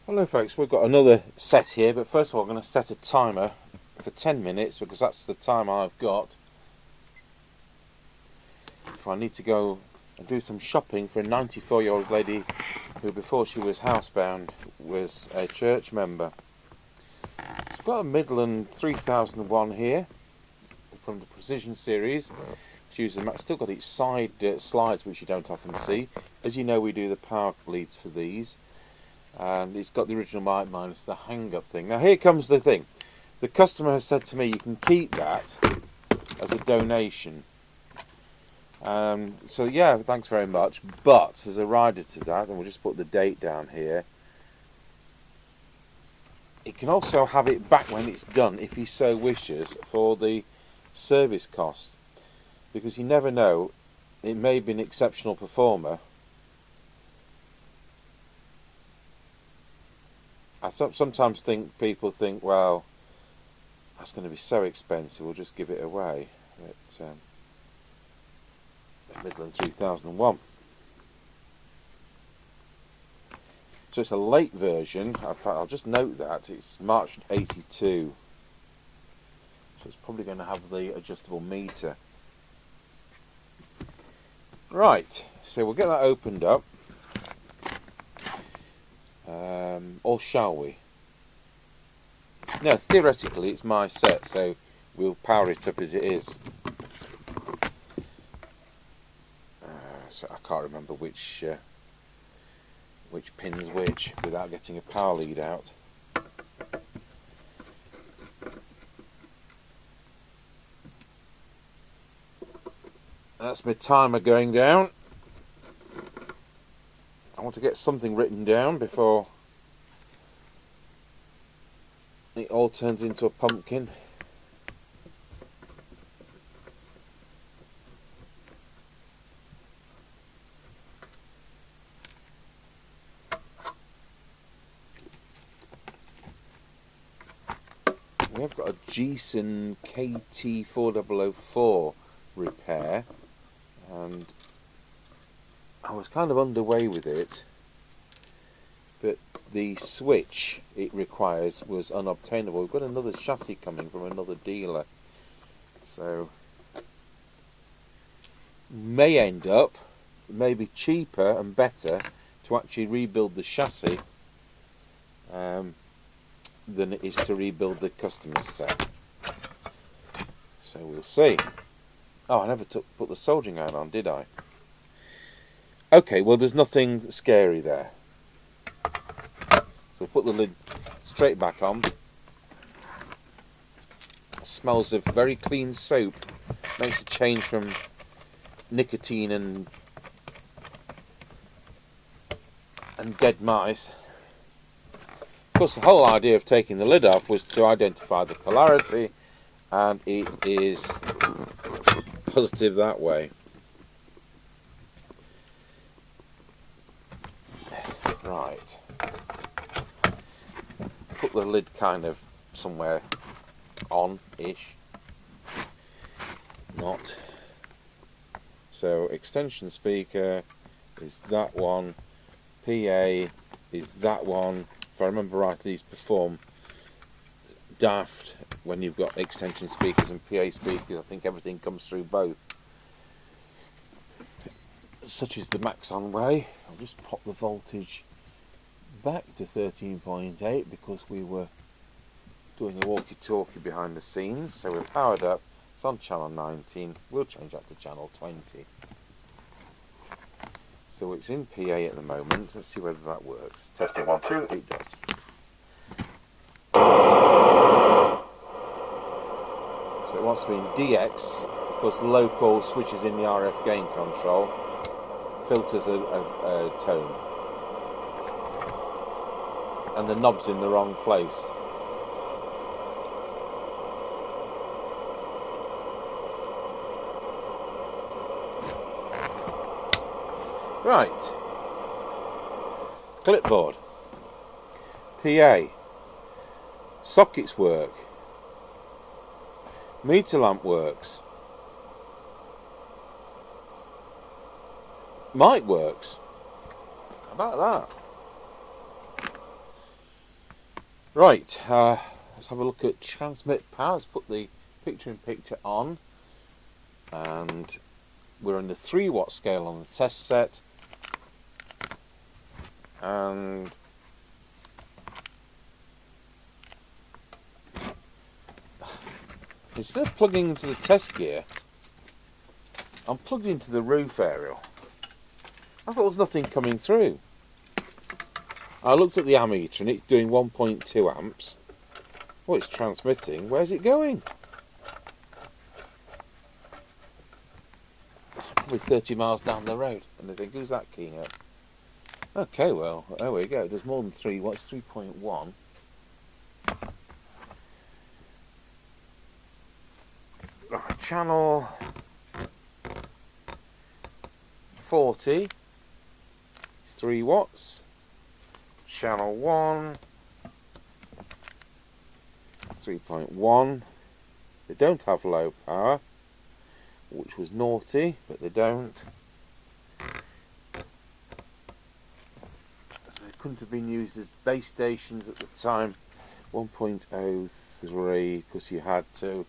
Hello folks, we've got another set here, but first of all I'm going to set a timer for 10 minutes because that's the time I've got if I need to go and do some shopping for a 94-year-old lady who before she was housebound was a church member. So I've got a Midland 3001 here from the Precision series. It's still got its side slides which you don't often see. As you know, we do the power leads for these. And it's got the original mic minus the hang-up thing. Now here comes the thing. The customer has said to me, you can keep that as a donation. So yeah, thanks very much. But there's a rider to that, and we'll just put the date down here. It can also have it back when it's done, if he so wishes, for the service cost. Because you never know, it may be an exceptional performer. I sometimes think people think, well, that's going to be so expensive, we'll just give it away. But Midland 3001. So it's a late version. In fact, I'll just note that it's March 82. So it's probably going to have the adjustable meter. Right, so we'll get that opened up. Or shall we? No, theoretically it's my set, so we'll power it up as it is. So I can't remember which pin's which without getting a power lead out. That's my timer going down. I want to get something written down before it all turns into a pumpkin. We have got a Giessen KT4004 repair, and I was kind of underway with it, but the switch it requires was unobtainable. We've got another chassis coming from another dealer, so may end up, it may be cheaper and better to actually rebuild the chassis than it is to rebuild the customer's set. So we'll see. Oh, I never put the soldering iron on, did I? Okay, well there's nothing scary there. So we'll put the lid straight back on. It smells of very clean soap. Makes a change from nicotine and dead mice. Of course, the whole idea of taking the lid off was to identify the polarity, and it is positive that way. Right. Put the lid kind of somewhere on-ish. Not. So extension speaker is that one. PA is that one. If I remember right, these perform daft when you've got extension speakers and PA speakers. I think everything comes through both. Such is the Maxon way. I'll just pop the voltage back to 13.8 because we were doing a walkie-talkie behind the scenes. So we're powered up. It's on channel 19. We'll change that to channel 20. So it's in PA at the moment. Let's see whether that works. Testing 1, 2. It does. So it wants to be in DX because local switches in the RF gain control filters a tone, and the knob's in the wrong place. Right, clipboard, PA, sockets work, meter lamp works, mic works. How about that? Right, let's have a look at transmit power. Let's put the picture-in-picture on, and we're on the 3 watt scale on the test set, and instead of plugging into the test gear, I'm plugged into the roof aerial. I thought there was nothing coming through. I looked at the ammeter and it's doing 1.2 amps. Well, it's transmitting. Where's it going? Probably 30 miles down the road. And I think, who's that keying up? Okay, well, there we go. There's more than 3 watts, 3.1. Right, channel 40 is 3 watts. Channel 1, 3.1. They don't have low power, which was naughty, but they don't. So they couldn't have been used as base stations at the time. 1.03, because you had to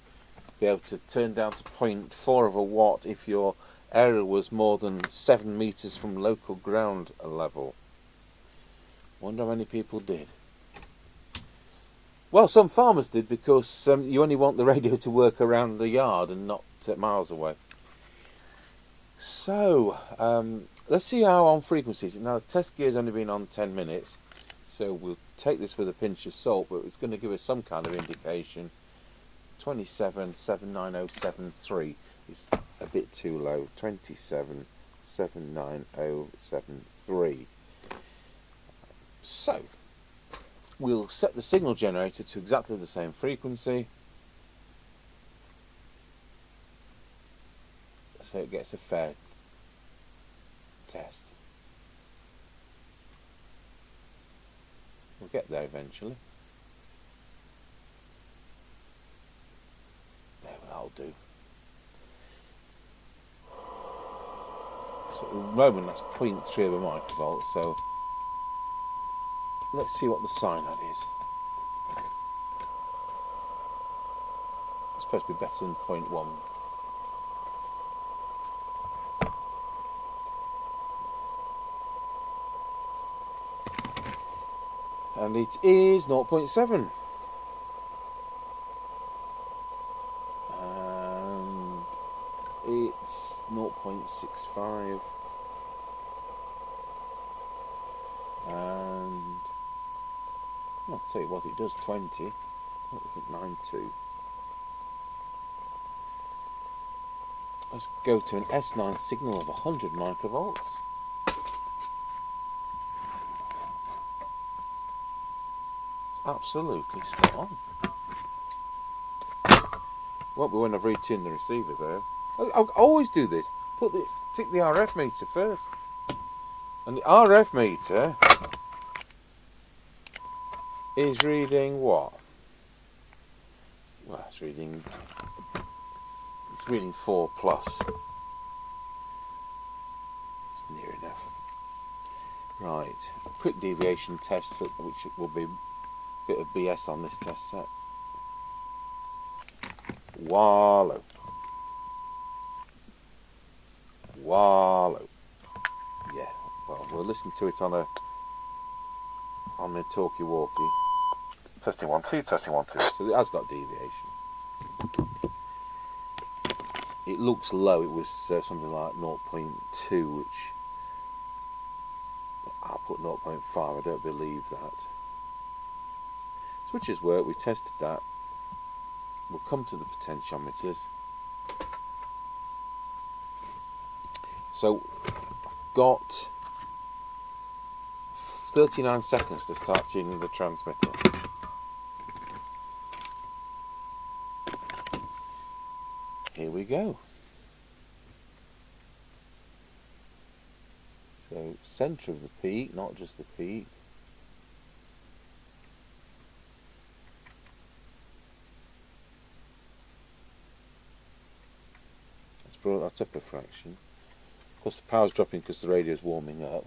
be able to turn down to 0.4 of a watt if your area was more than 7 meters from local ground level. Wonder how many people did. Well, some farmers did, because you only want the radio to work around the yard and not miles away. So, let's see how on frequencies. Now, the test gear's only been on 10 minutes, so we'll take this with a pinch of salt, but it's going to give us some kind of indication. 27,79073 is a bit too low. 27,79073. So, we'll set the signal generator to exactly the same frequency, so it gets a fair test. We'll get there eventually. There, that'll do. So at the moment that's 0.3 of a microvolt, so let's see what the sign that is. It's supposed to be better than 0.1. And it is 0.7. And it's 0.65. And I'll tell you what, it does 20. What was it, 92? Let's go to an S9 signal of 100 microvolts. It's absolutely spot on. Won't be when I've retuned the receiver though. I always do this. Tick the RF meter first. And the RF meter is reading what? Well, it's reading 4 plus. It's near enough. Right, a quick deviation test, which will be a bit of BS on this test set. Wallow. Wallow. Yeah, well, we'll listen to it on the talkie-walkie. Testing 1 2, testing 1 2. So it has got deviation. It looks low. It was something like 0.2, which I'll put 0.5. I don't believe that. Switches work. We tested that. We'll come to the potentiometers. So, got 39 seconds to start tuning the transmitter. Here we go. So, centre of the peak, not just the peak. Let's bring that up a fraction. Of course, the power's dropping because the radio's warming up.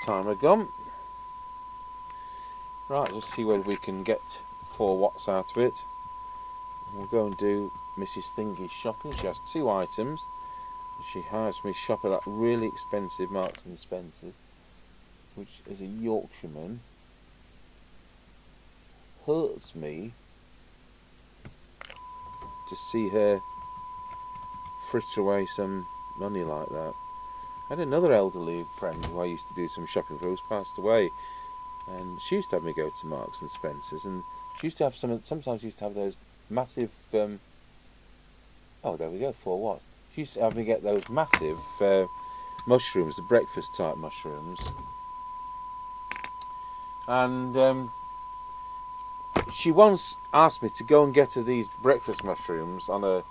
timer gone. Right, let's see whether we can get 4 watts out of it. We'll go and do Mrs. Thingy's shopping. She has 2 items. She has me shop at that really expensive Marks and Spencer, which is a Yorkshireman. Hurts me to see her fritter away some money like that. I had another elderly friend who I used to do some shopping for, who's passed away, and she used to have me go to Marks and Spencer's, and she used to have sometimes she used to have those massive oh, there we go, 4 watts. She used to have me get those massive mushrooms, the breakfast type mushrooms, and she once asked me to go and get her these breakfast mushrooms on a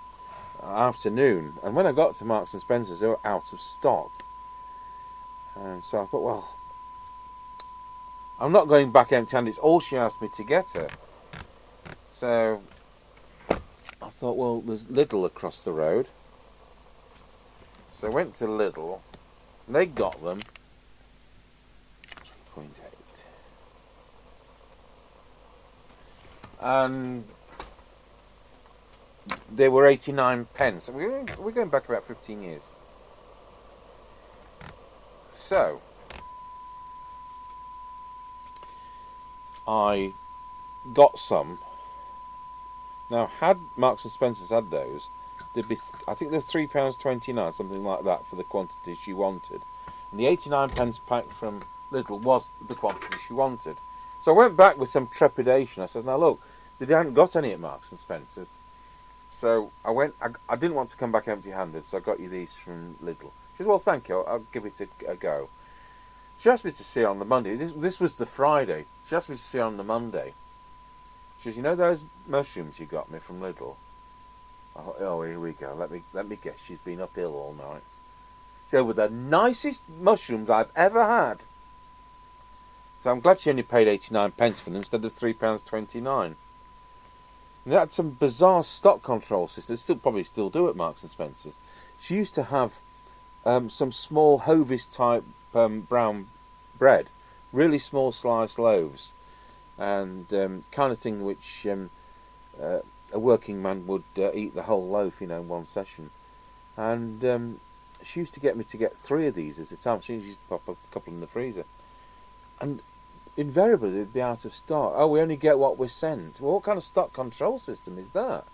afternoon, and when I got to Marks and Spencer's they were out of stock, and so I thought, well, I'm not going back empty-handed. It's all she asked me to get her. So I thought, well, there's Lidl across the road. So I went to Lidl. They got them. 3.8. And they were 89 pence. We're going back about 15 years. So I got some. Now, had Marks and Spencer's had those, they'd be, I think they're £3.29, something like that, for the quantity she wanted. And the 89 pence pack from Lidl was the quantity she wanted. So I went back with some trepidation. I said, now look, they hadn't got any at Marks and Spencer's. So I didn't want to come back empty-handed, so I got you these from Lidl. She said, well, thank you, I'll give it a go. She asked me to see her on the Monday. This was the Friday. She asked me to see her on the Monday. She says, you know those mushrooms you got me from Lidl? I thought, oh, here we go. Let me guess. She's been up ill all night. They were the nicest mushrooms I've ever had. So I'm glad she only paid 89 pence for them instead of £3.29. And they had some bizarre stock control systems. Probably still do at Marks and Spencer's. She used to have some small Hovis type brown bread, really small sliced loaves, and kind of thing which a working man would eat the whole loaf, in one session. And she used to get me to get 3 of these at a time. She used to pop a couple in the freezer, and invariably they'd be out of stock. Oh, we only get what we're sent. Well, what kind of stock control system is that?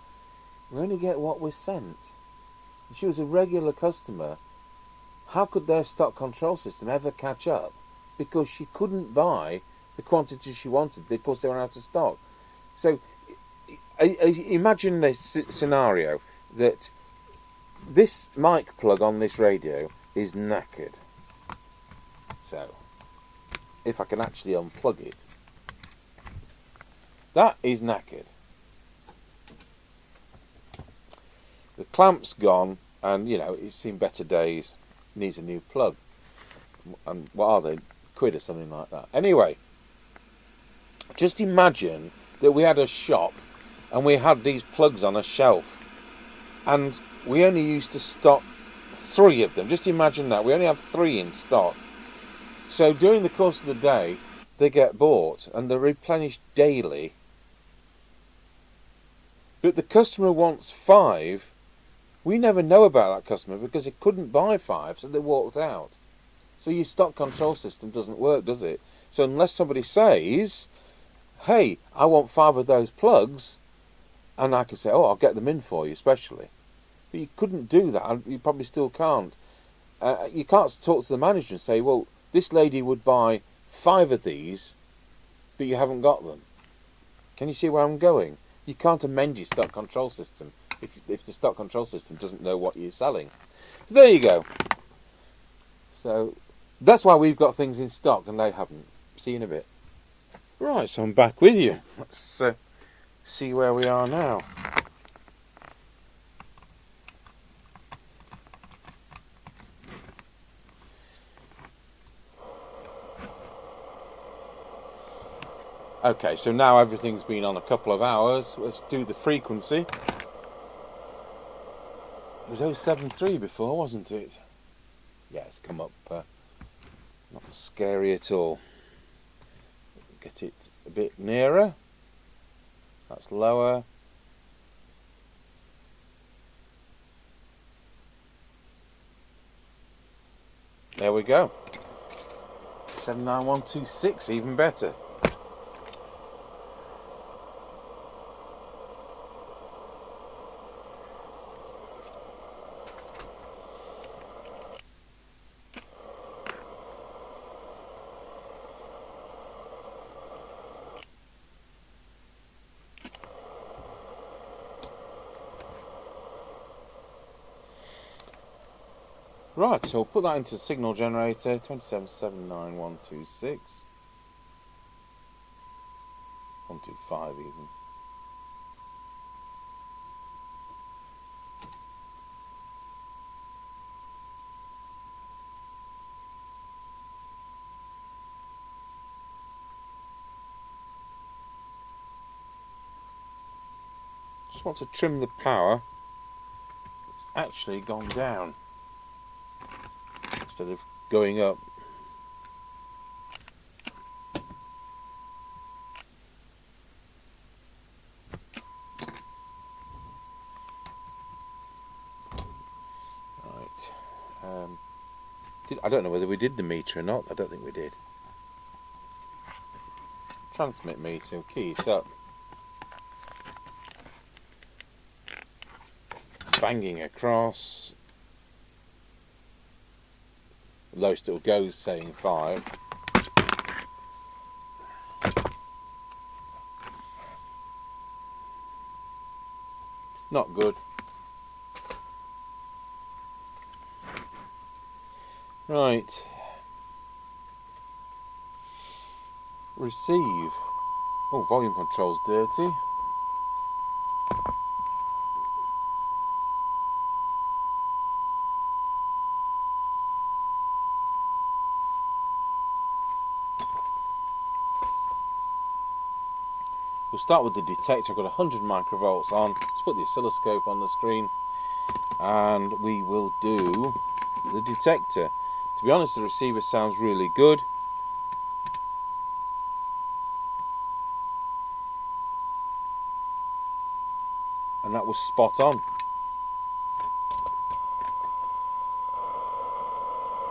We only get what we're sent. And she was a regular customer. How could their stock control system ever catch up? Because she couldn't buy the quantity she wanted because they were out of stock. So imagine this scenario, that this mic plug on this radio is knackered. So if I can actually unplug it, that is knackered. The clamp's gone, and it's seen better days. Needs a new plug. And what are they? £1 or something like that. Anyway, just imagine that we had a shop and we had these plugs on a shelf, and we only used to stock 3 of them. Just imagine that. We only have 3 in stock. So during the course of the day, they get bought and they're replenished daily. But the customer wants 5. We never know about that customer because they couldn't buy 5, so they walked out. So your stock control system doesn't work, does it? So unless somebody says, hey, I want 5 of those plugs, and I can say, oh, I'll get them in for you, especially. But you couldn't do that, and you probably still can't. You can't talk to the manager and say, well, this lady would buy 5 of these, but you haven't got them. Can you see where I'm going? You can't amend your stock control system if the stock control system doesn't know what you're selling. So there you go. So that's why we've got things in stock and they haven't. See you in a bit. Right, so I'm back with you. Let's see where we are now. Okay, so now everything's been on a couple of hours. Let's do the frequency. It was 073 before, wasn't it? Yeah, it's come up Not scary at all. Get it a bit nearer. That's lower. There we go. 79126, even better. Right, so we'll put that into signal generator, 2779126. 125 even. Just want to trim the power. It's actually gone down instead of going up. Right. I don't know whether we did the meter or not. I don't think we did. Transmit meter, key it up. Banging across. The lowest it'll go is saying 5. Not good. Right. Receive. Oh, volume control's dirty. We'll start with the detector. I've got 100 microvolts on. Let's put the oscilloscope on the screen and we will do the detector. To be honest, the receiver sounds really good. And that was spot on.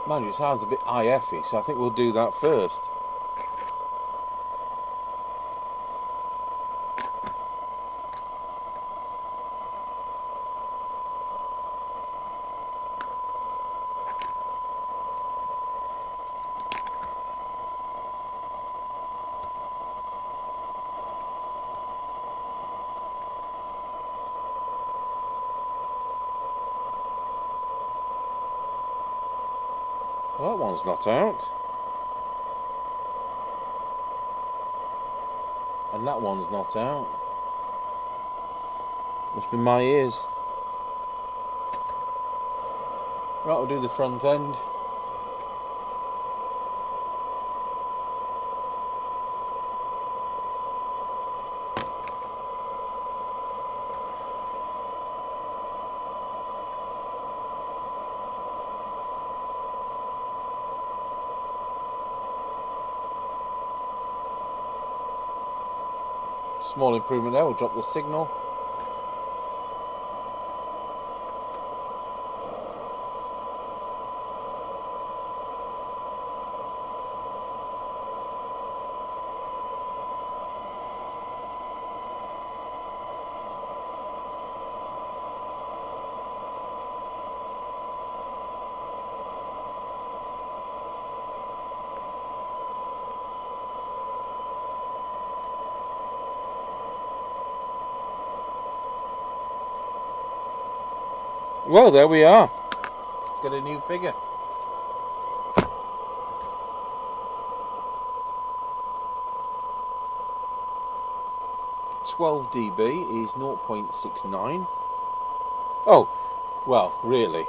Mind you, it sounds a bit IF-y, so I think we'll do that first. Well, that one's not out. And that one's not out. Must be my ears. Right, we'll do the front end. Small improvement there, we'll drop the signal. Well, there we are. Let's get a new figure. dB is 0.69. Oh, well, really,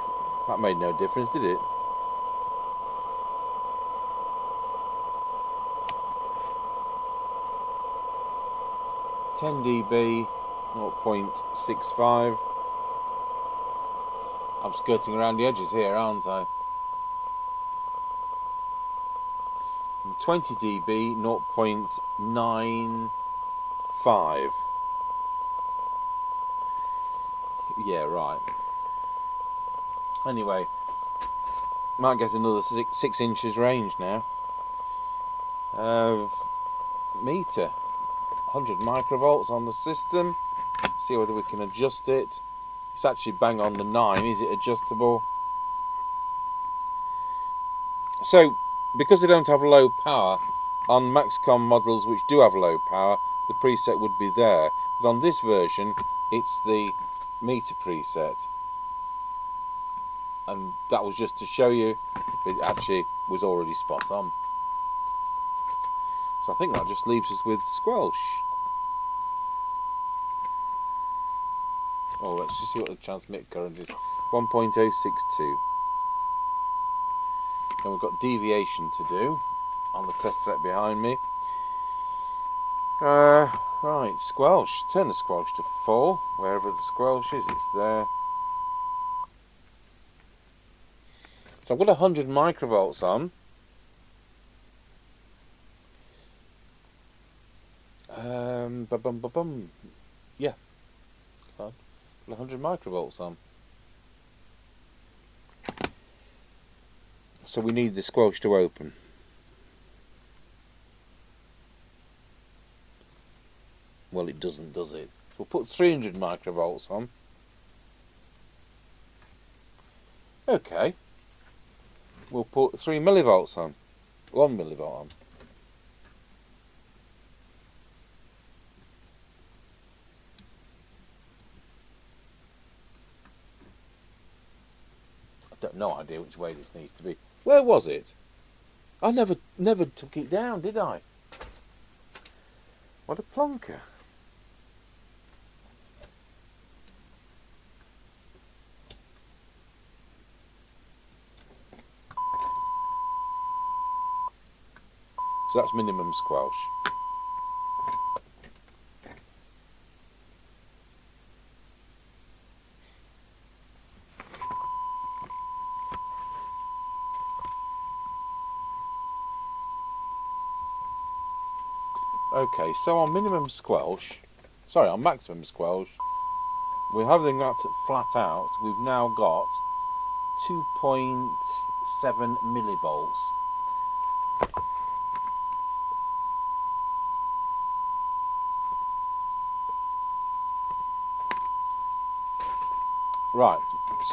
that made no difference, did it? dB, 0.65. I'm skirting around the edges here, aren't I? 20 dB, 0.95. Yeah, right. Anyway, might get another 6 inches range now. Meter, 100 microvolts on the system. See whether we can adjust it. It's actually bang on the 9. Is it adjustable? So, because they don't have low power, on Maxcom models which do have low power, the preset would be there. But on this version, it's the meter preset. And that was just to show you, it actually was already spot on. So I think that just leaves us with squelch. Oh, let's just see what the transmit current is. 1.062. Then we've got deviation to do on the test set behind me. Right, squelch. Turn the squelch to full. Wherever the squelch is, it's there. So I've got 100 microvolts on. Yeah, 100 microvolts on. So we need the squelch to open. Well, it doesn't, does it? We'll put 300 microvolts on. Okay. We'll put 3 millivolts on. 1 millivolt on. I've got no idea which way this needs to be. Where was it? I never took it down, did I? What a plonker. So that's minimum squelch. Okay, so on minimum squelch, sorry, on maximum squelch, we're having that flat out. We've now got 2.7 millivolts. Right,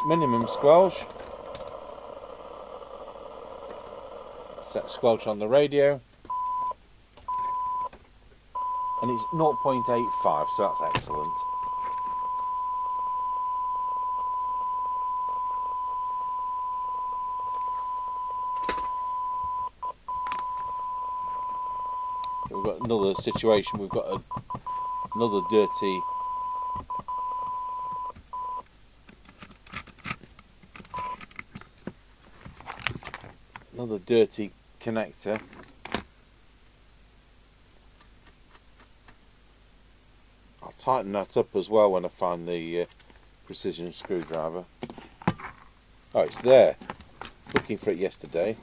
minimum squelch. Set squelch on the radio. And it's 0.85, so that's excellent. We've got another situation, we've got another dirty connector. I'll tighten that up as well when I find the precision screwdriver. Oh, it's there. Looking for it yesterday.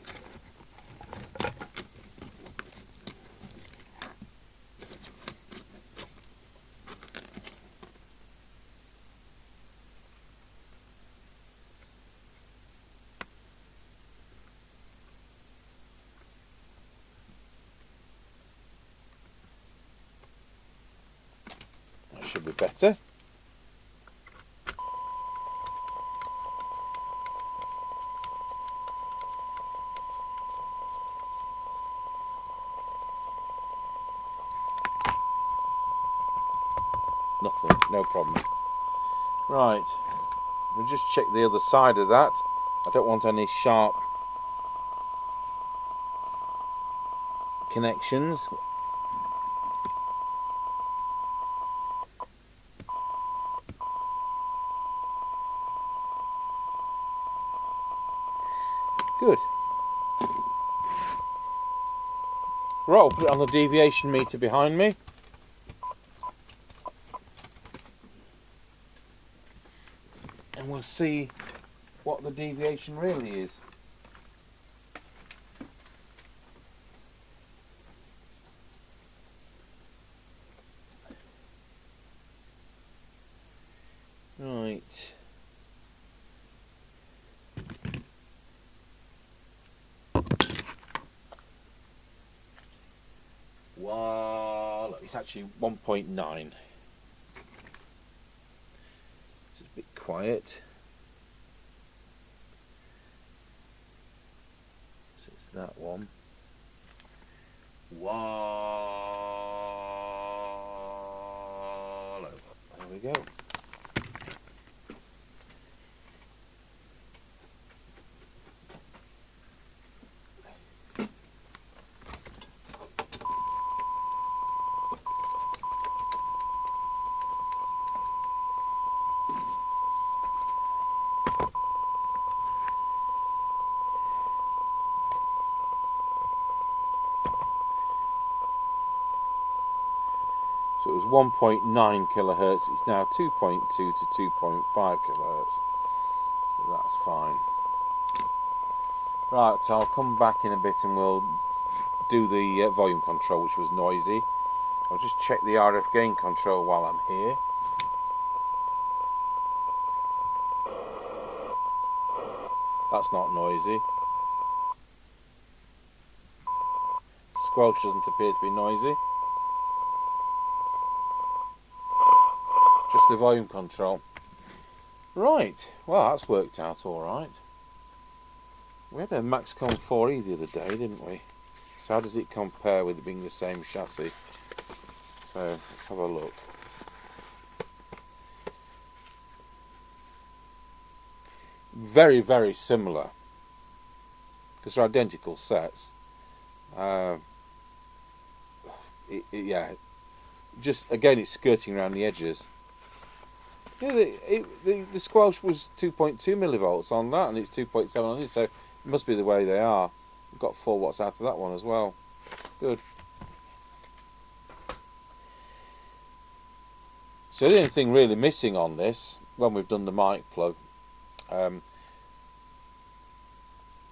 Should be better. Nothing, no problem. Right, we'll just check the other side of that. I don't want any sharp connections. Good. Right, I'll put it on the deviation meter behind me. And we'll see what the deviation really is. Right. Well, it's actually 1.9. It's a bit quiet. So it's that one. Wow. There we go. So it was 1.9 kilohertz, it's now 2.2 to 2.5 kilohertz. So that's fine. Right, so I'll come back in a bit and we'll do the volume control, which was noisy. I'll just check the RF gain control while I'm here. That's not noisy. Squelch doesn't appear to be noisy. Just the volume control. Right, well that's worked out alright. We had a Maxcom 4E the other day, didn't we? So how does it compare with it being the same chassis? So let's have a look. Very, very similar, because they're identical sets. Yeah, just again it's skirting around the edges. Yeah, the squelch was 2.2 millivolts on that, and it's 2.7 on this, so it must be the way they are. We've got 4 watts out of that one as well. Good. So the only thing really missing on this, when we've done the mic plug,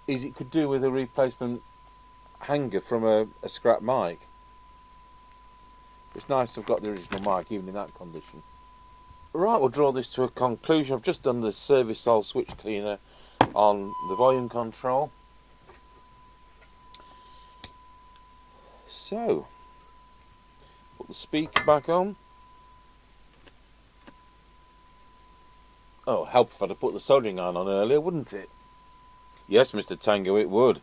is it could do with a replacement hanger from a scrap mic. It's nice to have got the original mic even in that condition. Right, we'll draw this to a conclusion. I've just done the service hole switch cleaner on the volume control. So, put the speaker back on. Oh, help if I'd have put the soldering iron on earlier, wouldn't it? Yes, Mr. Tango, it would.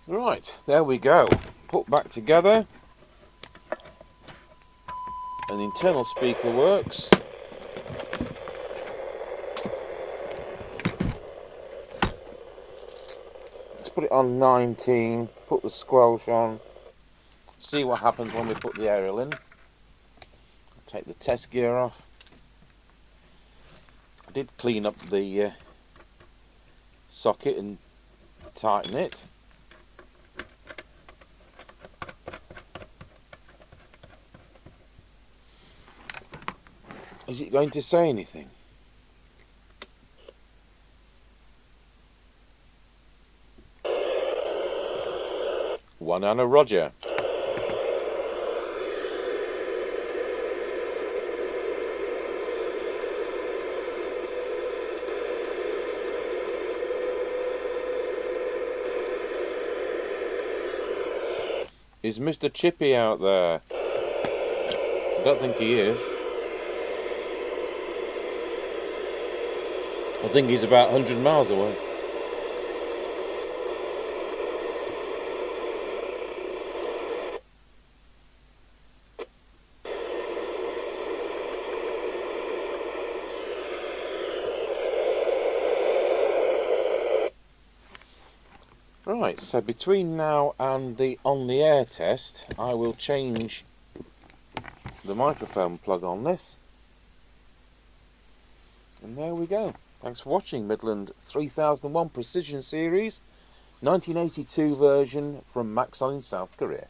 Right, there we go. Put back together. And the internal speaker works. Let's put it on 19, put the squelch on, see what happens when we put the aerial in. Take the test gear off. I did clean up the socket and tighten it. Is it going to say anything? One Anna Roger. Is Mr. Chippy out there? I don't think he is. I think he's about 100 miles away. Right, so between now and the on the air test, I will change the microphone plug on this. And there we go. Thanks for watching Midland 3001 Precision Series 1982 version from Maxon in South Korea.